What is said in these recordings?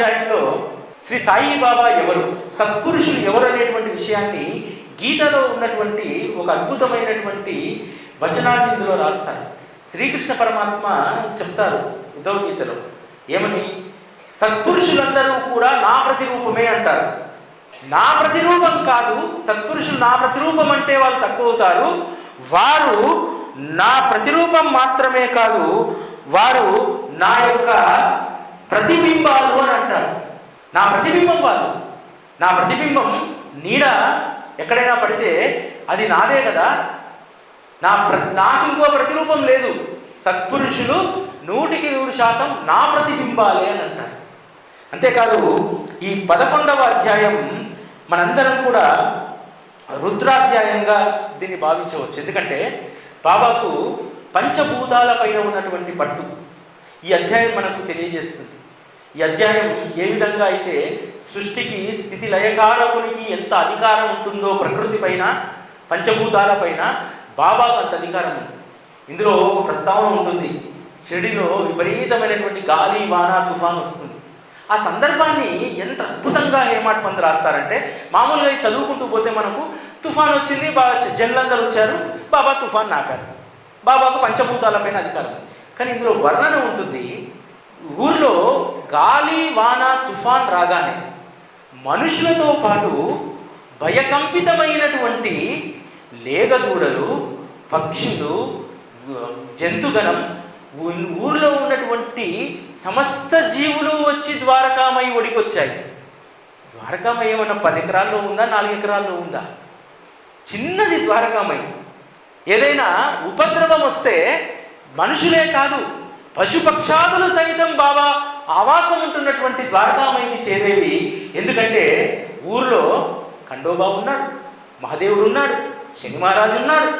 అధ్యాయంలో శ్రీ సాయిబాబా ఎవరు, సత్పురుషులు ఎవరు అనేటువంటి విషయాన్ని గీతలో ఉన్నటువంటి ఒక అద్భుతమైనటువంటి వచనాన్ని ఇందులో రాస్తారు. శ్రీకృష్ణ పరమాత్మ చెప్తారు భగవద్గీతలో ఏమని, సత్పురుషులందరూ కూడా నా ప్రతిరూపమే అంటారు. నా ప్రతిరూపం కాదు, సత్పురుషులు నా ప్రతిరూపం అంటే వాళ్ళు తక్కువ అవుతారు. వారు నా ప్రతిరూపం మాత్రమే కాదు, వారు నా యొక్క ప్రతిబింబాలు అని అంటారు. నా ప్రతిబింబం వాళ్ళు. నా ప్రతిబింబం నీడ ఎక్కడైనా పడితే అది నాదే కదా, నాకు ఇంకో ప్రతిరూపం లేదు. సత్పురుషులు 100% నా ప్రతిబింబాలే అని అంటారు. అంతేకాదు ఈ 11వ అధ్యాయం మనందరం కూడా రుద్రాధ్యాయంగా దీన్ని భావించవచ్చు. ఎందుకంటే బాబాకు పంచభూతాల పైన ఉన్నటువంటి పట్టు ఈ అధ్యాయం మనకు తెలియజేస్తుంది. ఈ అధ్యాయం ఏ విధంగా అయితే సృష్టికి స్థితి లయకారకునికి ఎంత అధికారం ఉంటుందో ప్రకృతి పైన, పంచభూతాల పైన బాబాకు అంత అధికారం ఉంది. ఇందులో ఒక ప్రస్తావన ఉంటుంది, షిరిడీలో విపరీతమైనటువంటి గాలి వాన తుఫాన్ వస్తుంది. ఆ సందర్భాన్ని ఎంత అద్భుతంగా హేమాడ్ పంత్ రాస్తారంటే, మామూలుగా చదువుకుంటూ పోతే మనకు తుఫాన్ వచ్చింది, బాగా జనులందరూ వచ్చారు, బాబా తుఫాన్ నాకారు, బాబాకు పంచభూతాలపైన అధికారం. కానీ ఇందులో వర్ణన ఉంటుంది, ఊర్లో గాలి వాన తుఫాన్ రాగానే మనుషులతో పాటు భయకంపితమైనటువంటి లేగదూడలు, పక్షులు, జంతుగణం, ఊర్లో ఉన్నటువంటి సమస్త జీవులు వచ్చి ద్వారకామై ఒడికొచ్చాయి. ద్వారకామై ఏమన్నా 10 ఎకరాల్లో ఉందా, 4 ఎకరాల్లో ఉందా? చిన్నది ద్వారకామై. ఏదైనా ఉపద్రవం వస్తే మనుషులే కాదు, పశుపక్షాదులు సైతం బాబా ఆవాసం ఉంటున్నటువంటి ద్వారకామయిని చేరేవి. ఎందుకంటే ఊర్లో ఖండోబా ఉన్నాడు, మహాదేవుడు ఉన్నాడు, శని మహారాజు ఉన్నాడు,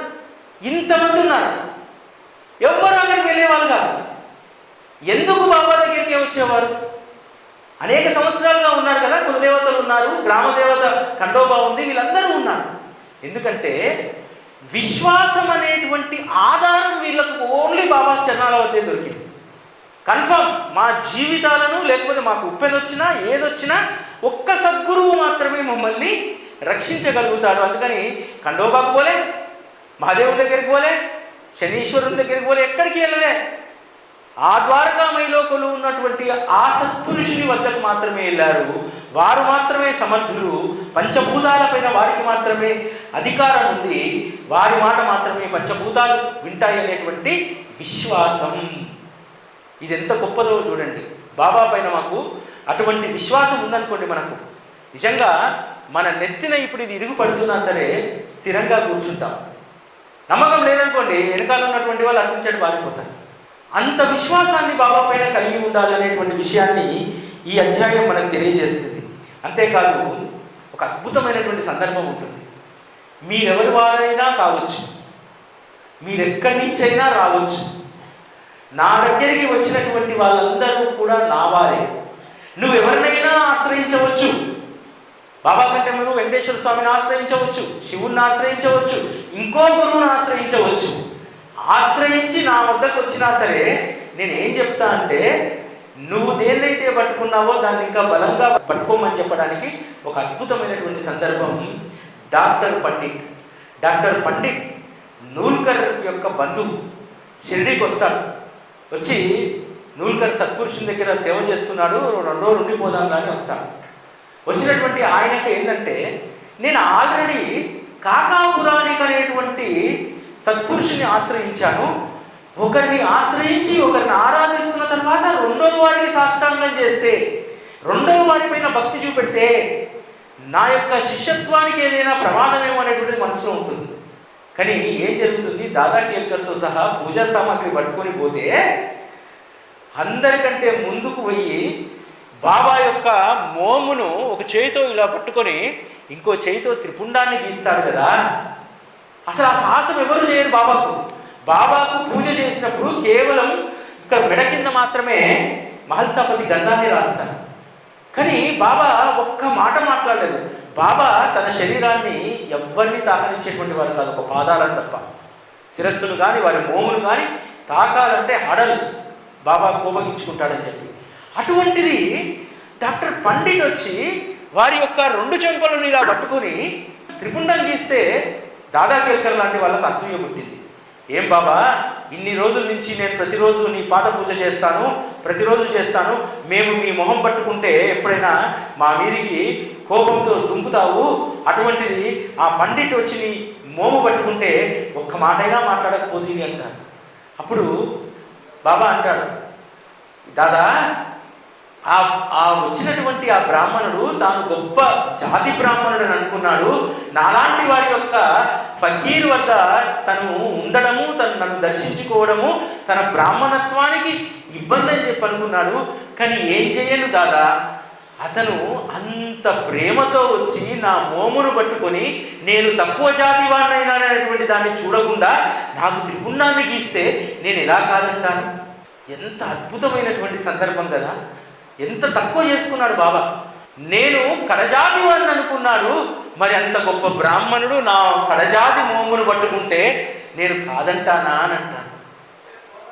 ఇంతమంది ఉన్నారు. ఎవ్వరు అక్కడికి వెళ్ళేవాళ్ళు కాదు. ఎందుకు బాబా దగ్గరికి వచ్చేవారు? అనేక సంవత్సరాలుగా ఉన్నారు కదా, కులదేవతలు ఉన్నారు, గ్రామదేవత ఖండోబా ఉంది, వీళ్ళందరూ ఉన్నారు. ఎందుకంటే విశ్వాసం అనేటువంటి ఆధారం వీళ్ళకు ఓన్లీ బాబా చరణాల వద్దే దొరికింది. కన్ఫర్మ్ మా జీవితాలను, లేకపోతే మాకు ఉప్పెనొచ్చినా ఏదొచ్చినా ఒక్క సద్గురువు మాత్రమే మమ్మల్ని రక్షించగలుగుతాడు. అందుకని ఖండోబాకు పోలే, మహాదేవుని దగ్గరికి పోలే, శనీశ్వరుని దగ్గరికి పోలే, ఎక్కడికి వెళ్ళలే. ఆ ద్వారకామయిలో కొలువు ఉన్నటువంటి ఆ సత్పురుషుని వద్దకు మాత్రమే వెళ్ళారు. వారు మాత్రమే సమర్థులు, పంచభూతాలపైన వారికి మాత్రమే అధికారం ఉంది, వారి మాట మాత్రమే పంచభూతాలు వింటాయి అనేటువంటి విశ్వాసం. ఇది ఎంత గొప్పదో చూడండి. బాబా పైన మాకు అటువంటి విశ్వాసం ఉందనుకోండి, మనకు నిజంగా మన నెత్తిన ఇప్పుడు ఇది ఇరుగు పడుతున్నా సరే స్థిరంగా కూర్చుంటాం. నమ్మకం లేదనుకోండి, వెనకాల ఉన్నటువంటి వాళ్ళు అటు పారిపోతారు. అంత విశ్వాసాన్ని బాబా పైన కలిగి ఉండాలనేటువంటి విషయాన్ని ఈ అధ్యాయం మనకు తెలియజేస్తుంది. అంతేకాదు ఒక అద్భుతమైనటువంటి సందర్భం ఉంటుంది. మీరెవరి వారైనా కావచ్చు, మీరెక్కడి నుంచైనా రావచ్చు, నా దగ్గరికి వచ్చినటువంటి వాళ్ళందరూ కూడా నా వారే. నువ్వెవరినైనా ఆశ్రయించవచ్చు. బాబా కంటే మీరు వెంకటేశ్వర స్వామిని ఆశ్రయించవచ్చు, శివుణ్ణి ఆశ్రయించవచ్చు, ఇంకో గురువుని ఆశ్రయించవచ్చు. ఆశ్రయించి నా వద్దకు వచ్చినా సరే నేనేం చెప్తా అంటే, నువ్వు దేన్నైతే పట్టుకున్నావో దాన్ని ఇంకా బలంగా పట్టుకోమని చెప్పడానికి ఒక అద్భుతమైనటువంటి సందర్భం. డాక్టర్ పండిట్ నూల్కర్ యొక్క బంధువు షిరిడీకి వస్తాడు. వచ్చి నూల్కర్ సత్పురుషుని దగ్గర సేవ చేస్తున్నాడు, 2 రోజులు ఉండిపోదాం కానీ వస్తాడు. వచ్చినటువంటి ఆయనకు ఏంటంటే, నేను ఆల్రెడీ కాకాపురాణిక్ అనేటువంటి సత్పురుషుని ఆశ్రయించాను. ఒకరిని ఆశ్రయించి ఒకరిని ఆరాధిస్తున్న తర్వాత 2వ వాడికి సాష్టాంగం చేస్తే, 2వ వాడిపైన భక్తి చూపెడితే నా యొక్క శిష్యత్వానికి ఏదైనా ప్రమాదమేమో అనేటువంటిది మనసులో ఉంటుంది. కానీ ఏం జరుగుతుంది, దాదా కేల్కర్తో సహా పూజా సామాగ్రి పట్టుకొని పోతే అందరికంటే ముందుకు పోయి బాబా యొక్క మోమును ఒక చేయితో ఇలా పట్టుకొని ఇంకో చేయితో త్రిపుండాన్ని గీస్తాడు కదా. అసలు ఆ సాహసం ఎవరు చేయరు బాబాకు. బాబాకు పూజ చేసినప్పుడు కేవలం ఇక్కడ మెడ కింద మాత్రమే మహల్సాపతి గంధాన్ని రాస్తాడు. కానీ బాబా ఒక్క మాట మాట్లాడలేదు. బాబా తన శరీరాన్ని ఎవరిని తాకనిచ్చేటువంటి వారు కాదు, ఒక పాదాలను తప్ప. శిరస్సును కానీ వారి మోమును కానీ తాకాలంటే హడలు, బాబా కోపగించుకుంటాడని చెప్పి. అటువంటిది డాక్టర్ పండిట్ వచ్చి వారి యొక్క 2 చెంపలను ఇలా పట్టుకుని త్రిపుండం గీస్తే దాదా కేల్కర్ లాంటి వాళ్ళకు అసూయ పుట్టింది. ఏం బాబా, ఇన్ని రోజుల నుంచి నేను ప్రతిరోజు నీ పాద పూజ చేస్తాను, ప్రతిరోజు చేస్తాను, మేము మీ మొహం పట్టుకుంటే ఎప్పుడైనా మా మీదికి కోపంతో దుంకుతావు, అటువంటిది ఆ పండిట్ వచ్చి నీ మోము పట్టుకుంటే ఒక్క మాటైనా మాట్లాడకపోతుంది అంటారు. అప్పుడు బాబా అంటాడు, దాదా ఆ వచ్చినటువంటి ఆ బ్రాహ్మణుడు తాను గొప్ప జాతి బ్రాహ్మణుడు అని అనుకున్నాడు. నాలాంటి వారి యొక్క ఫకీర్ వద్ద తను ఉండడము, నన్ను దర్శించుకోవడము తన బ్రాహ్మణత్వానికి ఇబ్బంది అని చెప్పి అనుకున్నాడు. కానీ ఏం చేయను దాదా, అతను అంత ప్రేమతో వచ్చి నా మోమును పట్టుకొని నేను తక్కువ జాతి వాడినైనా అనేటువంటి దాన్ని చూడకుండా నాకు త్రిపుండాన్ని గీస్తే నేను ఎలా కాదంటాను? ఎంత అద్భుతమైనటువంటి సందర్భం కదా! ఎంత తక్కువ చేసుకున్నాడు బాబా. నేను కడజాతి వాడిని అనుకున్నాడు, మరి అంత గొప్ప బ్రాహ్మణుడు నా కడజాతి మోమును పట్టుకుంటే నేను కాదంటానా అని అంటాను.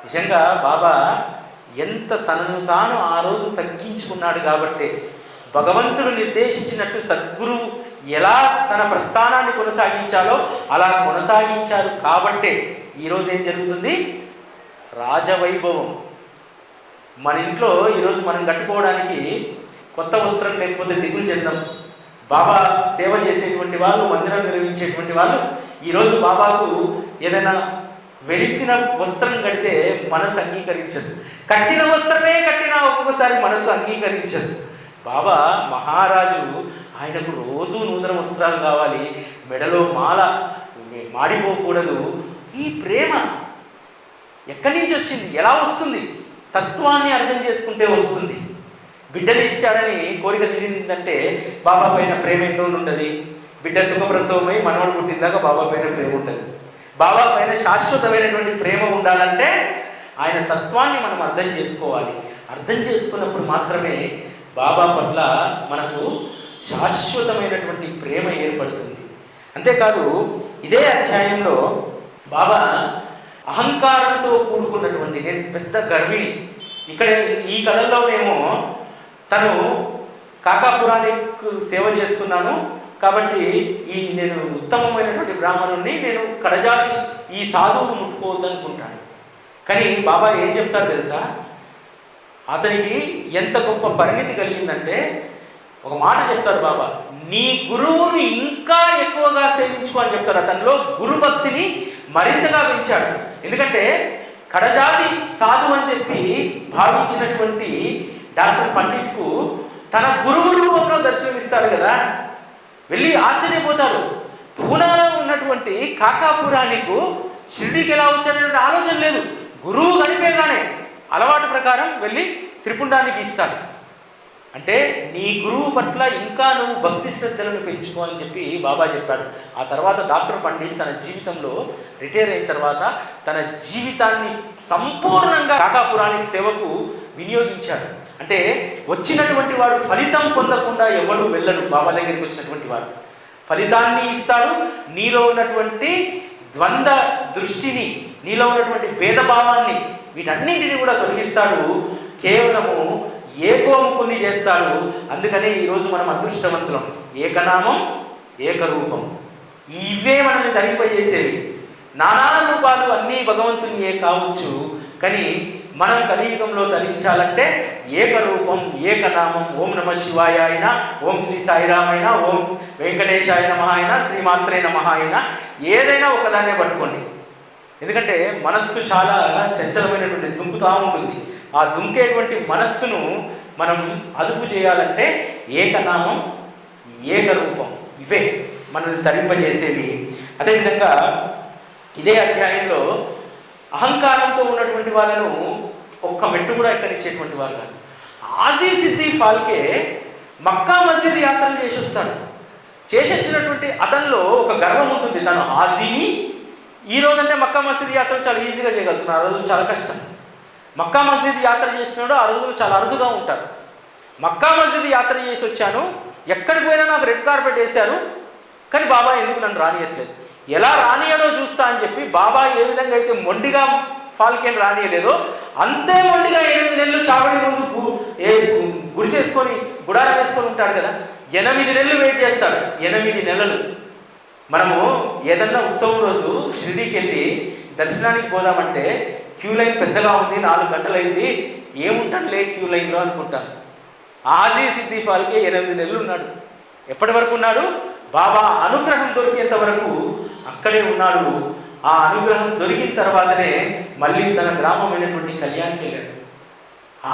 నిజంగా బాబా ఎంత తనను తాను ఆ రోజు తగ్గించుకున్నాడు కాబట్టి భగవంతుడు నిర్దేశించినట్టు సద్గురువు ఎలా తన ప్రస్థానాన్ని కొనసాగించాలో అలా కొనసాగించారు కాబట్టే ఈరోజు ఏం జరుగుతుంది? రాజవైభవం. మన ఇంట్లో ఈరోజు మనం కట్టుకోవడానికి కొత్త వస్త్రం లేకపోతే దిగులు చెందాం. బాబా సేవ చేసేటువంటి వాళ్ళు, మందిరం నిర్వహించేటువంటి వాళ్ళు ఈరోజు బాబాకు ఏదైనా వెలిసిన వస్త్రం కడితే మనసు అంగీకరించదు. కట్టిన వస్త్రమే కట్టినా ఒక్కొక్కసారి మనసు అంగీకరించదు. బాబా మహారాజు, ఆయనకు రోజు నూతన వస్త్రాలు కావాలి, మెడలో మాల మాడిపోకూడదు. ఈ ప్రేమ ఎక్కడి నుంచి వచ్చింది? ఎలా వస్తుంది? తత్వాన్ని అర్థం చేసుకుంటే వస్తుంది. బిడ్డలు ఇచ్చాడని కోరిక తీరిందంటే బాబా పైన ప్రేమ ఎన్నో ఉంటుంది. బిడ్డ సుఖప్రసవమై మనవడు పుట్టిందాక బాబా పైన ప్రేమ ఉంటుంది. బాబా పైన శాశ్వతమైనటువంటి ప్రేమ ఉండాలంటే ఆయన తత్వాన్ని మనం అర్థం చేసుకోవాలి. అర్థం చేసుకున్నప్పుడు మాత్రమే బాబా పట్ల మనకు శాశ్వతమైనటువంటి ప్రేమ ఏర్పడుతుంది. అంతేకాదు, ఇదే అధ్యాయంలో బాబా అహంకారంతో కూడుకున్నటువంటి నేను పెద్ద గర్విణి, ఇక్కడ ఈ కథల్లోనేమో తను కాకాపురానికి సేవ చేస్తున్నాను కాబట్టి నేను ఉత్తమమైనటువంటి బ్రాహ్మణుణ్ణి, నేను కడజాతి ఈ సాధువును ముట్టుకోవద్దనుకుంటాను. కానీ బాబా ఏం చెప్తారు తెలుసా? అతనికి ఎంత గొప్ప పరిణితి కలిగిందంటే ఒక మాట చెప్తారు బాబా, నీ గురువును ఇంకా ఎక్కువగా సేవించుకో అని చెప్తారు. అతనిలో గురుభక్తిని మరింతగా పెంచాడు. ఎందుకంటే కడజాతి సాధువు అని చెప్పి భావించినటువంటి డాక్టర్ పండిట్కు తన గురువు రూపంలో దర్శనమిస్తాడు కదా, వెళ్ళి ఆశ్చర్యపోతాడు. పూనాలో ఉన్నటువంటి కాకాపురానికి షిరిడీకి ఎలా వచ్చాడనే ఆలోచన లేదు. గురువు కనిపేగానే అలవాటు ప్రకారం వెళ్ళి త్రిపుండానికి ఇస్తాడు. అంటే నీ గురువు పట్ల ఇంకా నువ్వు భక్తి శ్రద్ధలను పెంచుకో అని చెప్పి బాబా చెప్పాడు. ఆ తర్వాత డాక్టర్ పండిట్ తన జీవితంలో రిటైర్ అయిన తర్వాత తన జీవితాన్ని సంపూర్ణంగా కాకాపురానికి సేవకు వినియోగించాడు. అంటే వచ్చినటువంటి వాడు ఫలితం పొందకుండా ఎవడు వెళ్ళడు. బాబా దగ్గరికి వచ్చినటువంటి వాడు ఫలితాన్ని ఇస్తాడు. నీలో ఉన్నటువంటి ద్వంద్వ దృష్టిని, నీలో ఉన్నటువంటి భేదభావాన్ని, వీటన్నింటినీ కూడా తొలగిస్తాడు. కేవలము ఏకోముకుని చేస్తాడు. అందుకనే ఈరోజు మనం అదృష్టవంతులం. ఏకనామం ఏకరూపం, ఇవే మనల్ని ధరింపజేసేవి. నానా రూపాలు అన్నీ భగవంతునియే కావచ్చు, కానీ మనం కలియుగంలో ధరించాలంటే ఏకరూపం ఏకనామం. ఓం నమ శివాయ అయినా, ఓం శ్రీ సాయిరామ్ అయినా, ఓం వెంకటేశాయ నమః అయినా, శ్రీమాత్రే నమః అయినా, ఏదైనా ఒకదాన్నే పట్టుకోండి. ఎందుకంటే మనస్సు చాలా చంచలమైనటువంటి దుంకుతా ఉంటుంది. ఆ దుంకేటువంటి మనస్సును మనం అదుపు చేయాలంటే ఏకనామం ఏకరూపం, ఇవే మనల్ని తరింపజేసేవి. అదేవిధంగా ఇదే అధ్యాయంలో అహంకారంతో ఉన్నటువంటి వాళ్ళను ఒక్క మెట్టు కూడా ఎక్కనిచ్చేటువంటి వాళ్ళు కాదు. ఆజీ సిద్ది ఫాల్కే మక్కా మసీద్ యాత్రలు చేసి వస్తాడు. చేసి వచ్చినటువంటి అతనిలో ఒక గర్వం ఉంటుంది. తను ఆజీని ఈ రోజంటే మక్కా మసీద్ యాత్రలు చాలా ఈజీగా చేయగలుగుతున్నారు. ఆ రోజులు చాలా కష్టం. మక్కా మసీద్ యాత్ర చేసినాడు ఆ రోజులు చాలా అరుదుగా ఉంటారు. మక్కా మసీద్ యాత్ర చేసి వచ్చాను, ఎక్కడికి పోయినా నాకు రెడ్ కార్పెట్ వేశారు, కానీ బాబా ఎందుకు నన్ను రానియట్లేదు, ఎలా రానియడో చూస్తా అని చెప్పి బాబా ఏ విధంగా అయితే మొండిగా ఫాల్కేని రానియలేదో అంతే మొండిగా 8 నెలలు చావడి ముందు గుడిసేసుకొని గుడారం వేసుకొని ఉంటాడు కదా, 8 నెలలు వెయిట్ చేస్తాడు. 8 నెలలు. మనము ఏదన్నా ఉత్సవం రోజు షిరిడీకి వెళ్ళి దర్శనానికి పోదామంటే క్యూ లైన్ పెద్దగా ఉంది, 4 గంటలు అయింది, ఏముంటాడులే క్యూ లైన్లో అనుకుంటాను. ఆజీ సిద్దిఫాల్కి 8 నెలలు ఉన్నాడు. ఎప్పటి వరకు ఉన్నాడు? బాబా అనుగ్రహం దొరికేంత వరకు అక్కడే ఉన్నాడు. ఆ అనుగ్రహం దొరికిన తర్వాతనే మళ్ళీ తన గ్రామమైనటువంటి కళ్యాణ్కి వెళ్ళాడు.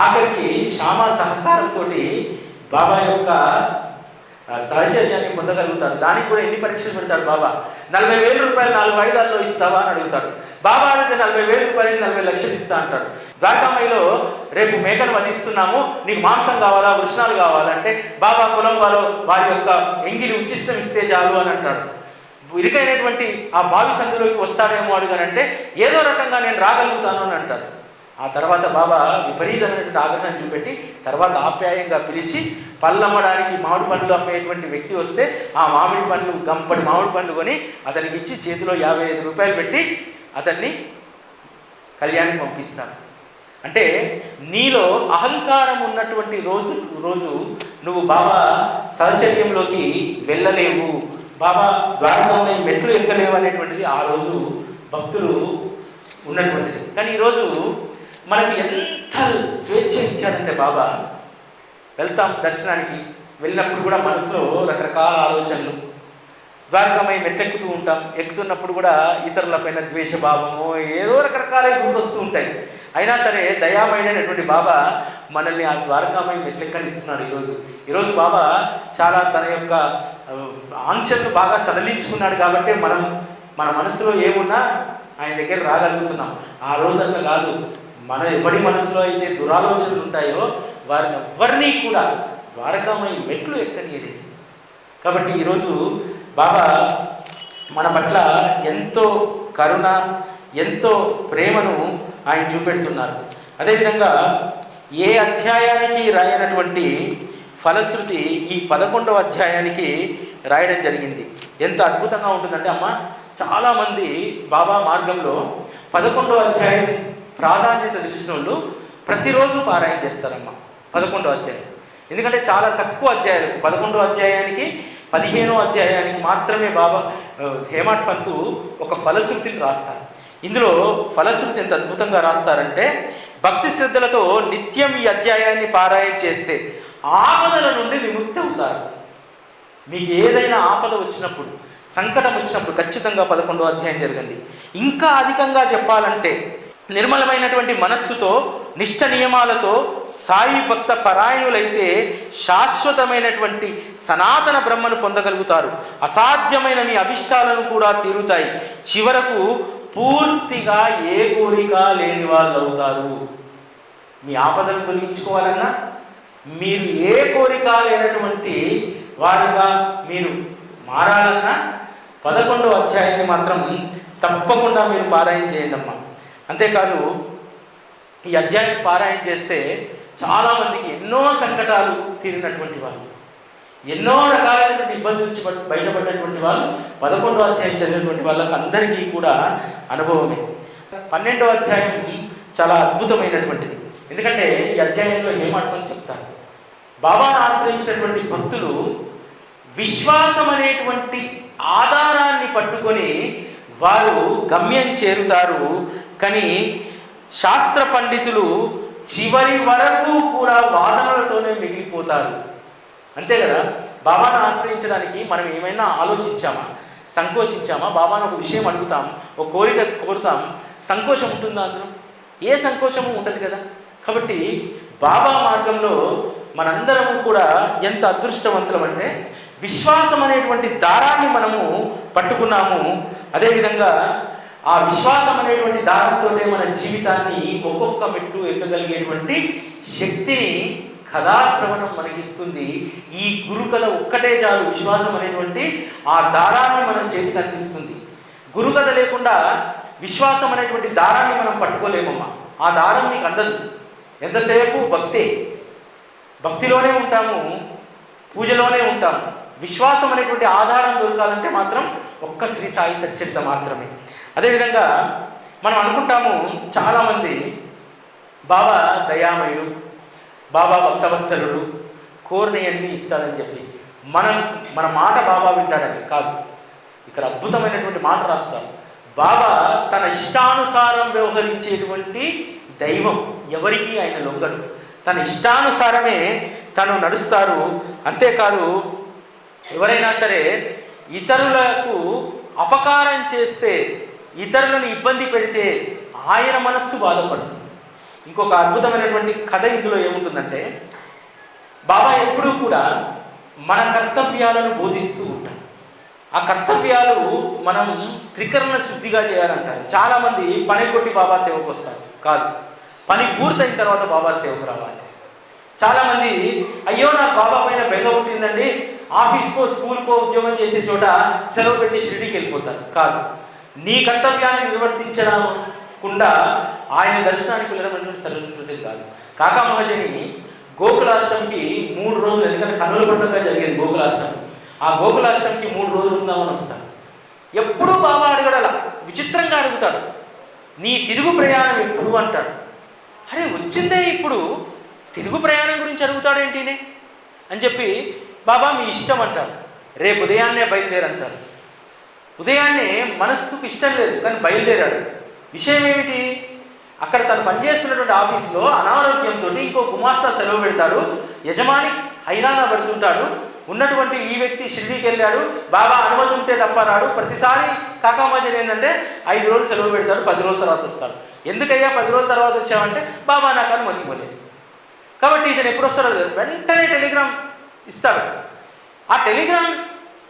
ఆఖరికి శ్యామ సహకారంతో బాబా యొక్క సహచర్యాన్ని పొందగలుగుతాడు. దానికి కూడా ఎన్ని పరీక్షలు పెడతాడు బాబా? 40,000 రూపాయలు 4 వాయిదాల్లో ఇస్తావా అని అడుగుతాడు. బాబా అడిగితే 40,000 రూపాయలు 40 లక్షలు ఇస్తా అంటాడు. ద్వారకామాయిలో రేపు మేకను వధిస్తున్నాము, నీకు మాంసం కావాలా, వృషణాలు కావాలంటే బాబా కులం వారి యొక్క ఎంగిలి ఉచ్చిష్టం ఇస్తే చాలు అని అంటాడు. ఇరుకైనటువంటి ఆ బావి సందులోకి వస్తాడేమో అడుగనంటే ఏదో రకంగా నేను రాగలుగుతాను అని అంటాడు. ఆ తర్వాత బాబా విపరీతమైనటువంటి ఆగ్రహం చూపెట్టి తర్వాత ఆప్యాయంగా పిలిచి పళ్ళు అమ్మడానికి మామిడి పండ్లు అమ్మేటువంటి వ్యక్తి వస్తే ఆ మామిడి పండ్లు గంపడి మామిడి పండ్లు కొని అతనికి ఇచ్చి చేతిలో 55 రూపాయలు పెట్టి అతన్ని కళ్యాణికి పంపిస్తాడు. అంటే నీలో అహంకారం ఉన్నటువంటి రోజు నువ్వు బాబా సహచర్యంలోకి వెళ్ళలేవు, బాబా ద్వారకామాయి మెట్లు ఎక్కలేవు అనేటువంటిది ఆ రోజు భక్తులు ఉన్నటువంటిది. కానీ ఈరోజు మనకు ఎంత స్వేచ్ఛ ఇచ్చాడంటే బాబా, వెళ్తాం దర్శనానికి, వెళ్ళినప్పుడు కూడా మనసులో రకరకాల ఆలోచనలు, ద్వారకామాయి మెట్లెక్కుతూ ఉంటాం, ఎక్కుతున్నప్పుడు కూడా ఇతరులపైన ద్వేషభావము ఏదో రకరకాలే గుర్తొస్తూ ఉంటాయి. అయినా సరే దయామయుడైనటువంటి బాబా మనల్ని ఆ ద్వారకామాయి మెట్లెక్కనిస్తున్నాడు. ఈరోజు బాబా చాలా తన యొక్క ఆంక్షలను బాగా సడలించుకున్నాడు కాబట్టి మన మనసులో ఏమున్నా ఆయన దగ్గర రాగలుగుతున్నాం. ఆ రోజు అట్లా కాదు. మన ఎవరి మనసులో అయితే దురాలోచనలు ఉంటాయో వారిని ఎవరినీ కూడా ద్వారకామాయి మెట్లు ఎక్కనీయలేదు. కాబట్టి ఈరోజు బాబా మన పట్ల ఎంతో కరుణ, ఎంతో ప్రేమను ఆయన చూపెడుతున్నారు. అదేవిధంగా ఏ అధ్యాయానికి రాయనటువంటి ఫలశ్రుతి ఈ 11వ అధ్యాయానికి రాయడం జరిగింది. ఎంత అద్భుతంగా ఉంటుందంటే అమ్మ, చాలామంది బాబా మార్గంలో 11వ అధ్యాయం ప్రాధాన్యత తెలిసిన వాళ్ళు ప్రతిరోజు పారాయణ చేస్తారమ్మ 11వ అధ్యాయం. ఎందుకంటే చాలా తక్కువ అధ్యాయాలు, 11వ అధ్యాయానికి 15వ అధ్యాయానికి మాత్రమే బాబా హేమాడ్ పంతు ఒక ఫలశ్రుతిని రాస్తారు. ఇందులో ఫలశ్రుతి ఎంత అద్భుతంగా రాస్తారంటే, భక్తి శ్రద్ధలతో నిత్యం ఈ అధ్యాయాన్ని పారాయణ చేస్తే ఆపదల నుండి విముక్తి అవుతారు. మీకు ఏదైనా ఆపద వచ్చినప్పుడు, సంకటం వచ్చినప్పుడు ఖచ్చితంగా 11వ అధ్యాయం జరగండి. ఇంకా అధికంగా చెప్పాలంటే నిర్మలమైనటువంటి మనస్సుతో, నిష్ఠ నియమాలతో సాయి భక్త పరాయణులైతే శాశ్వతమైనటువంటి సనాతన బ్రహ్మను పొందగలుగుతారు. అసాధ్యమైన మీ అభిష్టాలను కూడా తీరుతాయి. చివరకు పూర్తిగా ఏ కోరిక లేని వాళ్ళు అవుతారు. మీ ఆపదను తొలగించుకోవాలన్నా, మీరు ఏ కోరిక లేనటువంటి వారుగా మీరు మారాలన్నా 11వ అధ్యాయాన్ని మాత్రం తప్పకుండా మీరు పారాయణ చేయండి అమ్మా. అంతేకాదు, ఈ అధ్యాయం పారాయణ చేస్తే చాలామందికి ఎన్నో సంకటాలు తీరినటువంటి వాళ్ళు, ఎన్నో రకాలైనటువంటి ఇబ్బందుల నుంచి బయటపడినటువంటి వాళ్ళు 11వ అధ్యాయం చదివినటువంటి వాళ్ళకి అందరికీ కూడా అనుభవమే. 12వ అధ్యాయం చాలా అద్భుతమైనటువంటిది. ఎందుకంటే ఈ అధ్యాయంలో ఏమాటని చెప్తారు, బాబాను ఆశ్రయించినటువంటి భక్తులు విశ్వాసం అనేటువంటి ఆధారాన్ని పట్టుకొని వారు గమ్యం చేరుతారు. కానీ శాస్త్ర పండితులు చివరి వరకు కూడా వాదనలతోనే మిగిలిపోతారు. అంతే కదా, బాబాను ఆశ్రయించడానికి మనం ఏమైనా ఆలోచించామా, సంకోచించామా? బాబాను ఒక విషయం అడుగుతాం, ఒక కోరిక కోరుతాం, సంకోచం ఉంటుందా? అందులో ఏ సంకోచము ఉండదు కదా. కాబట్టి బాబా మార్గంలో మనందరము కూడా ఎంత అదృష్టవంతులం అంటే విశ్వాసం అనేటువంటి దారాన్ని మనము పట్టుకున్నాము. అదేవిధంగా ఆ విశ్వాసం అనేటువంటి దారంతోనే మన జీవితాన్ని ఒక్కొక్క మెట్టు ఎక్కగలిగేటువంటి శక్తిని కథాశ్రవణం మనకిస్తుంది. ఈ గురుకథ ఒక్కటే చాలు, విశ్వాసం అనేటువంటి ఆ దారాన్ని మనం చేతికి అందిస్తుంది. గురుకథ లేకుండా విశ్వాసం అనేటువంటి దారాన్ని మనం పట్టుకోలేమమ్మా. ఆ దారం నీకు అందదు. ఎంతసేపు భక్తిలోనే ఉంటాము, పూజలోనే ఉంటాము. విశ్వాసం అనేటువంటి ఆధారం దొరకాలంటే మాత్రం ఒక్క శ్రీ సాయి సచ్చరిత మాత్రమే. అదేవిధంగా మనం అనుకుంటాము, చాలామంది బాబా దయామయుడు, బాబా భక్తవత్సలుడు, కోరినవన్నీ ఇస్తాడని చెప్పి మన మాట బాబా వింటాడని కాదు. ఇక్కడ అద్భుతమైనటువంటి మాట రాస్తారు. బాబా తన ఇష్టానుసారం వ్యవహరించేటువంటి దైవం, ఎవరికి ఆయన లొంగడు. తన ఇష్టానుసారమే తను నడుస్తారు. అంతేకాదు, ఎవరైనా సరే ఇతరులకు అపకారం చేస్తే, ఇతరులను ఇబ్బంది పెడితే ఆయన మనస్సు బాధపడుతుంది. ఇంకొక అద్భుతమైనటువంటి కథ ఇందులో ఏముంటుందంటే, బాబా ఎప్పుడూ కూడా మన కర్తవ్యాలను బోధిస్తూ ఉంటాడు. ఆ కర్తవ్యాలు మనం త్రికరణ శుద్ధిగా చేయాలంటారు. చాలామంది పని కొట్టి బాబా సేవకు వస్తారు. కాదు, పని పూర్తయిన తర్వాత బాబా సేవకు రావాలి. చాలామంది అయ్యో నాకు బాబా పైన బెంగ పుట్టిందండి, ఆఫీస్కో స్కూల్కో ఉద్యోగం చేసే చోట సెలవు పెట్టి షిరిడీకి వెళ్ళిపోతారు. కాదు, నీ కర్తవ్యాన్ని నిర్వర్తించకుండా ఆయన దర్శనానికి వెళ్ళడం అనేది సరైనటువంటిది కాదు. కాకా మహాజని గోకులాష్టమికి 3 రోజులు, ఎందుకంటే కన్నుల పండుగ జరిగేది గోకులాష్టమి, ఆ గోకులాష్టమికి 3 రోజులు ఉందామని వస్తాడు. ఎప్పుడూ బాబా అడగడలా, విచిత్రంగా అడుగుతాడు, నీ తిరుగు ప్రయాణం ఎప్పుడు అంటాడు. అరే వచ్చిందే ఇప్పుడు, తిరుగు ప్రయాణం గురించి అడుగుతాడేంటినే అని చెప్పి, బాబా మీ ఇష్టం అంటాడు. రేపు ఉదయాన్నే బయలుదేరంటారు. ఉదయాన్నే మనస్సుకు ఇష్టం లేదు కానీ బయలుదేరాడు. విషయం ఏమిటి, అక్కడ తను పనిచేస్తున్నటువంటి ఆఫీసులో అనారోగ్యంతో ఇంకో గుమాస్తా సెలవు పెడతాడు. యజమాని హైరానా పెడుతుంటాడు. ఉన్నటువంటి ఈ వ్యక్తి షిరిడీకి వెళ్ళాడు, బాబా అనుమతి ఉంటే తప్ప రాడు. ప్రతిసారి కాకామాజన్ ఏంటంటే 5 రోజులు సెలవు పెడతాడు, 10 రోజుల తర్వాత వస్తాడు. ఎందుకయ్యా 10 రోజుల తర్వాత వచ్చామంటే, బాబా నాకు అనుమతి ఇవ్వలేదు. కాబట్టి ఇతను ఎప్పుడు వస్తాడో వెంటనే టెలిగ్రామ్ ఇస్తాడు. ఆ టెలిగ్రామ్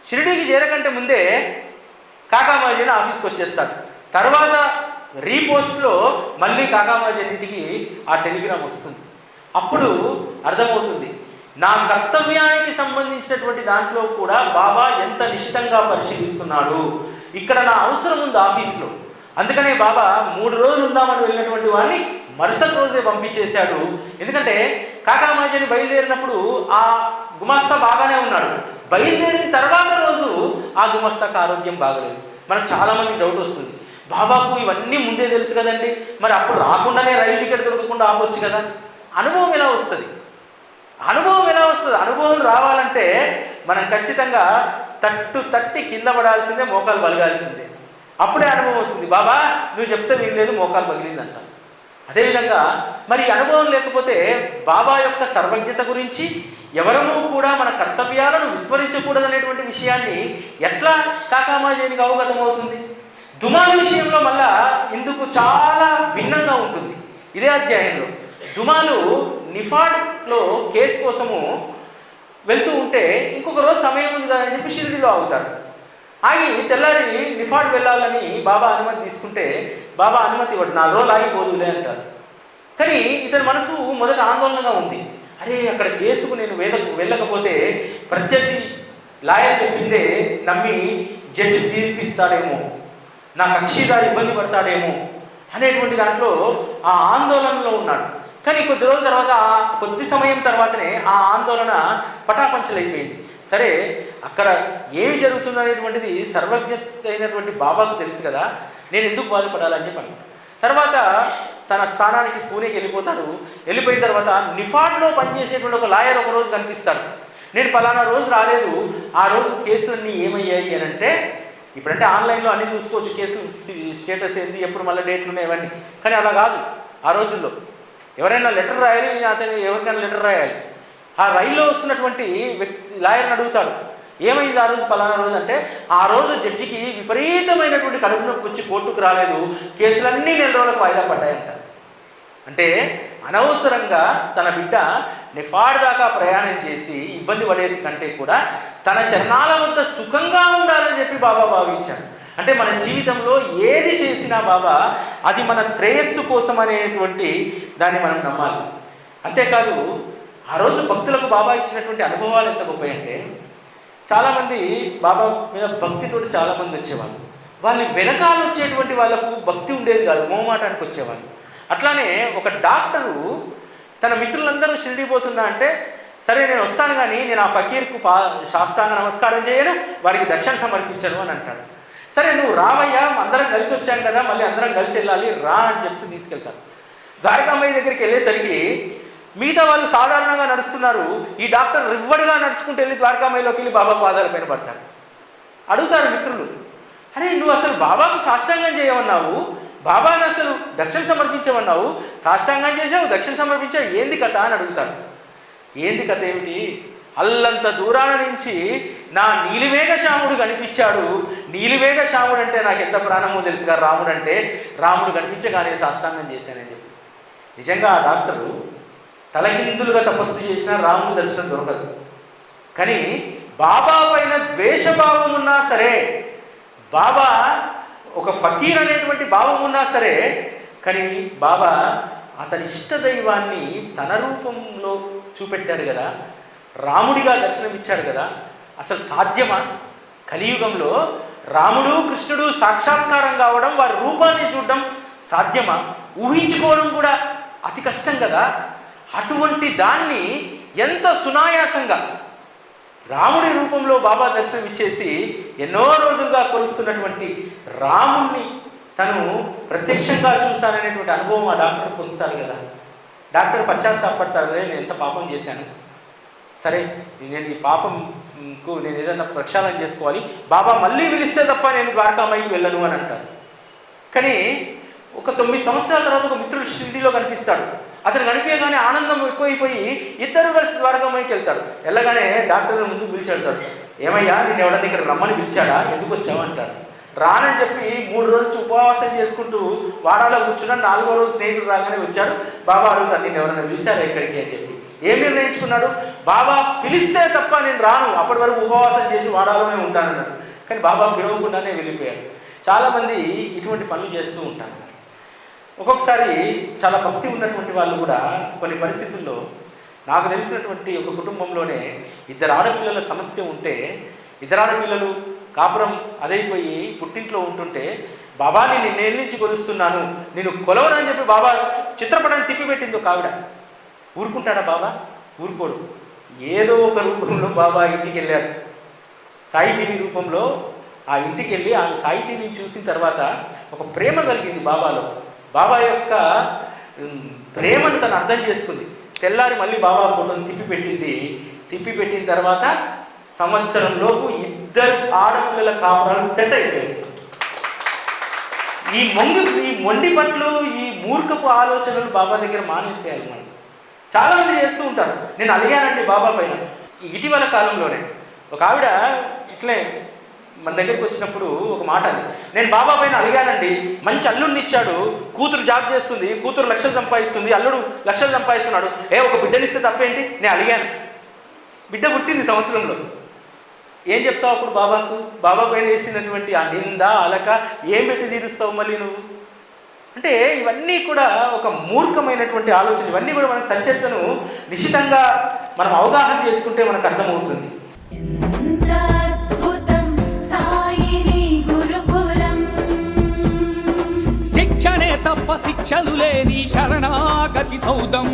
షిరిడీకి చేరకంటే ముందే కాకామాజన్ ఆఫీస్కి వచ్చేస్తాడు. తర్వాత రీపోస్ట్లో మళ్ళీ కాకామాజన్ ఇంటికి ఆ టెలిగ్రామ్ వస్తుంది. అప్పుడు అర్థమవుతుంది, నా కర్తవ్యానికి సంబంధించినటువంటి దాంట్లో కూడా బాబా ఎంత నిశితంగా పరిశీలిస్తున్నాడు. ఇక్కడ నా అవసరం ఉంది ఆఫీస్లో, అందుకనే బాబా 3 రోజులు ఉందామని వెళ్ళినటువంటి వాడిని మరుసటి రోజే పంపించేశాడు. ఎందుకంటే కాకామాజని బయలుదేరినప్పుడు ఆ గుమాస్తా బాగానే ఉన్నాడు. బయలుదేరిన తర్వాత రోజు ఆ గుమాస్తాకు ఆరోగ్యం బాగలేదు. మనకు చాలామంది డౌట్ వస్తుంది, బాబాకు ఇవన్నీ ముందే తెలుసు కదండి, మరి అప్పుడు రాకుండానే రైలు టికెట్ దొరకకుండా ఆపొచ్చు కదా. అనుభవం ఎలా వస్తుంది? అనుభవం రావాలంటే మనం ఖచ్చితంగా తట్టి కింద పడాల్సిందే, మోకాలు బలగాల్సిందే. అప్పుడే అనుభవం వస్తుంది. బాబా నువ్వు చెప్తే వినలేదు, మోకాలు పగిలిందంట. అదేవిధంగా మరి అనుభవం లేకపోతే బాబా యొక్క సర్వజ్ఞత గురించి ఎవరూ కూడా మన కర్తవ్యాలను విస్మరించకూడదనేటువంటి విషయాన్ని ఎట్లా కాకామాజనికి అవగతం అవుతుంది? దుమాల విషయంలో మళ్ళా ఇందుకు చాలా భిన్నంగా ఉంటుంది. ఇదే అధ్యాయంలో దుమాలు నిఫాడ్లో కేసు కోసము వెళ్తూ ఉంటే ఇంకొక రోజు సమయం ఉంది కదని చెప్పి షిరిడీలో ఆగుతాడు. ఆగి తెల్లారి నిఫాడ్ వెళ్ళాలని బాబా అనుమతి తీసుకుంటే బాబా అనుమతి ఇవ్వడు, 4 రోజులు ఆగిపోదులే అంటారు. కానీ ఇతని మనసు మొదట ఆందోళనగా ఉంది. అరే అక్కడ కేసుకు నేను వెళ్ళకపోతే ప్రత్యర్థి లాయర్ చెప్పిందే నమ్మి జడ్జి తీర్పిస్తాడేమో, నా కక్షిదారు ఇబ్బంది పడతాడేమో అనేటువంటి దాంట్లో ఆ ఆందోళనలో ఉన్నాడు. కానీ కొద్ది సమయం తర్వాతనే ఆ ఆందోళన పటాపంచలైపోయింది. సరే అక్కడ ఏమి జరుగుతుంది అనేటువంటిది సర్వజ్ఞత అయినటువంటి బాబాకు తెలుసు కదా, నేను ఎందుకు బాధపడాలని చెప్పాను. తర్వాత తన స్థానానికి పూణేకి వెళ్ళిపోతాడు. వెళ్ళిపోయిన తర్వాత నిఫాడ్లో పనిచేసేటువంటి ఒక లాయర్ ఒక రోజు కనిపిస్తాడు. నేను పలానా రోజు రాలేదు, ఆ రోజు కేసులన్నీ ఏమయ్యాయి అని అంటే, ఇప్పుడంటే ఆన్లైన్లో అన్నీ చూసుకోవచ్చు, కేసులు స్టేటస్ ఏంది, ఎప్పుడు మళ్ళీ డేట్లు ఉన్నాయి ఇవన్నీ. కానీ అలా కాదు, ఆ రోజుల్లో ఎవరైనా లెటర్ రాయాలి, అతను ఎవరికైనా లెటర్ రాయాలి. ఆ రైల్లో వస్తున్నటువంటి వ్యక్తి లాయర్ని అడుగుతాడు, ఏమైంది ఆ రోజు పలానా రోజు అంటే, ఆ రోజు జడ్జికి విపరీతమైనటువంటి కడుపు నొప్పి వచ్చి కోర్టుకు రాలేదు, కేసులన్నీ 4 రోజులకు వాయిదా పడ్డాయంట. అంటే అనవసరంగా తన బిడ్డ నిఫాడ్ దాకా ప్రయాణం చేసి ఇబ్బంది పడేది కంటే కూడా తన చరణాల వద్ద సుఖంగా ఉండాలని చెప్పి బాబా భావించాడు. అంటే మన జీవితంలో ఏది చేసినా బాబా అది మన శ్రేయస్సు కోసం అనేటువంటి దాన్ని మనం నమ్మాలి. అంతేకాదు ఆ రోజు భక్తులకు బాబా ఇచ్చినటువంటి అనుభవాలు ఎంత గొప్ప అంటే, చాలామంది బాబా మీద భక్తితోటి చాలామంది వచ్చేవాళ్ళు. వాళ్ళ వెనకాల వచ్చేటువంటి వాళ్ళకు భక్తి ఉండేది కాదు, మోమాటానికి వచ్చేవాళ్ళు. అట్లానే ఒక డాక్టరు తన మిత్రులందరూ షిరిడీ పోతున్నా అంటే, సరే నేను వస్తాను కానీ నేను ఆ ఫకీర్కు సాష్టాంగ నమస్కారం చేయను, వారికి దక్షిణ సమర్పించను అని అంటాడు. సరే నువ్వు రావయ్యా, అందరం కలిసి వచ్చాం కదా, మళ్ళీ అందరం కలిసి వెళ్ళాలి రా అని చెప్తూ తీసుకెళ్తాను. ద్వారకామయ్య దగ్గరికి వెళ్ళేసరికి మిగతా వాళ్ళు సాధారణంగా నడుస్తున్నారు, ఈ డాక్టర్ రివ్వడిగా నడుచుకుంటూ వెళ్ళి ద్వారకామాయిలోకి వెళ్ళి బాబా పాదాల పైన పడతాడు. అడుగుతారు మిత్రులు, అరే నువ్వు అసలు బాబాకు సాష్టాంగం చేయమన్నావు, బాబాను అసలు దక్షిణ సమర్పించమన్నావు, సాష్టాంగం చేసావు, దక్షిణ సమర్పించావు, ఏంది కథ అని అడుగుతాడు. ఏంది కథ ఏమిటి? అల్లంత దూరాన నుంచి నా నీలిమేఘ శ్యాముడు కనిపించాడు. నీలిమేఘ శ్యాముడు అంటే నాకు ఎంత ప్రాణమో తెలుసుగా, రాముడు అంటే. రాముడు కనిపించగానే సాష్టాంగం చేశానని చెప్పి. నిజంగా ఆ డాక్టరు తలకిందులుగా తపస్సు చేసినా రాముడు దర్శనం దొరకదు. కానీ బాబా పైన ద్వేషభావం ఉన్నా సరే, బాబా ఒక ఫకీర్ అనేటువంటి భావం ఉన్నా సరే, కానీ బాబా అతని ఇష్టదైవాన్ని తన రూపంలో చూపెట్టాడు కదా, రాముడిగా దర్శనమిచ్చాడు కదా. అసలు సాధ్యమా? కలియుగంలో రాముడు కృష్ణుడు సాక్షాత్కారం కావడం, వారి రూపాన్ని చూడడం సాధ్యమా? ఊహించుకోవడం కూడా అతి కష్టం కదా. అటువంటి దాన్ని ఎంత సునాయాసంగా రాముడి రూపంలో బాబా దర్శనం ఇచ్చేసి ఎన్నో రోజులుగా కొలుస్తున్నటువంటి రాముణ్ణి తను ప్రత్యక్షంగా చూశాననేటువంటి అనుభవం ఆ డాక్టర్ పొందుతారు కదా. డాక్టర్ పశ్చాత్తాపడతారు, నేను ఎంత పాపం చేశాను, సరే నేను ఈ పాపంకు నేను ఏదైనా ప్రక్షాళన చేసుకోవాలి, బాబా మళ్ళీ పిలిస్తే తప్ప నేను ద్వారకామాయికి వెళ్ళను అని అంటారు. కానీ ఒక 9 సంవత్సరాల తర్వాత ఒక మిత్రుడు షిరిడీలో కనిపిస్తాడు. అతను కనిపించగానే ఆనందం ఎక్కువైపోయి ఇద్దరు కలిసి ద్వారకామాయికి వెళ్తారు. వెళ్ళగానే డాక్టర్ ముందుకు పిలిచాడు. ఏమయ్యా నిన్ను ఎవడన్నా ఇక్కడ రమ్మని పిలిచాడా, ఎందుకు వచ్చావు అంటారు. రానని చెప్పి 3 రోజులు ఉపవాసం చేసుకుంటూ వాడాలో కూర్చున్నా. 4వ రోజు స్నేహితుడు రాగానే వచ్చాడు. బాబా అడుగుతాను, నిన్ను ఎవరైనా పిలిచారా ఇక్కడికి అని చెప్పి. ఏం నిర్ణయించుకున్నాడు? బాబా పిలిస్తే తప్ప నేను రాను, అప్పటి వరకు ఉపవాసం చేసి వాడాలోనే ఉంటానన్నాడు. కానీ బాబా పిలవకుండానే వెళ్ళిపోయాడు. చాలామంది ఇటువంటి పనులు చేస్తూ ఉంటారు. ఒక్కొక్కసారి చాలా భక్తి ఉన్నటువంటి వాళ్ళు కూడా కొన్ని పరిస్థితుల్లో, నాకు తెలిసినటువంటి ఒక కుటుంబంలోనే 2 ఆడపిల్లల సమస్య ఉంటే, 2 ఆడపిల్లలు కాపురం అదైపోయి పుట్టింట్లో ఉంటుంటే, బాబా నేను నిన్నేళ్ళ నుంచి కొలుస్తున్నాను, నేను కొలవనని చెప్పి బాబా చిత్రపటాన్ని తిప్పిపెట్టింది ఒక ఆవిడ. ఊరుకుంటాడా బాబా? ఊరుకోడు. ఏదో ఒక రూపంలో బాబా ఇంటికి వెళ్ళారు. సాయి టీవీ రూపంలో ఆ ఇంటికి వెళ్ళి ఆ సాయి టీవీని చూసిన తర్వాత ఒక ప్రేమ కలిగింది బాబాలో. బాబా యొక్క ప్రేమను తను అర్థం చేసుకుంది. తెల్లారి మళ్ళీ బాబా ఫోటోని తిప్పిపెట్టిన తర్వాత సంవత్సరంలోపు 2 ఆడపిల్లల కాపురాలు సెట్ అయిపోయాయి. ఈ మొండి పట్లు, ఈ మూర్ఖపు ఆలోచనలు బాబా దగ్గర మానేసేయాలి. మనం చాలామంది చేస్తూ ఉంటారు. నేను అలిగానండి బాబా పైన. ఇటీవల కాలంలోనే ఒక ఆవిడ ఇట్లే మన దగ్గరికి వచ్చినప్పుడు ఒక మాట అంది, నేను బాబా పైన అలిగానండి, మంచి అల్లుడిని ఇచ్చాడు, కూతురు జాబ్ చేస్తుంది, కూతురు లక్షలు సంపాదిస్తుంది, అల్లుడు లక్షలు సంపాదిస్తున్నాడు, ఒక బిడ్డనిస్తే తప్పేంటి, నేను అలిగాను. బిడ్డ పుట్టింది సంవత్సరంలో. ఏం చెప్తావు అప్పుడు బాబాకు? బాబా పైన వేసినటువంటి ఆ నింద అలక ఏం పెట్టి తీరుస్తావు మళ్ళీ నువ్వు? అంటే ఇవన్నీ కూడా ఒక మూర్ఖమైనటువంటి ఆలోచన. ఇవన్నీ కూడా మనకు సచరితను నిశితంగా మనం అవగాహన చేసుకుంటే మనకు అర్థమవుతుంది. శిక్షణే తప్ప శిక్షలు లేని శరణాగతి సౌదం.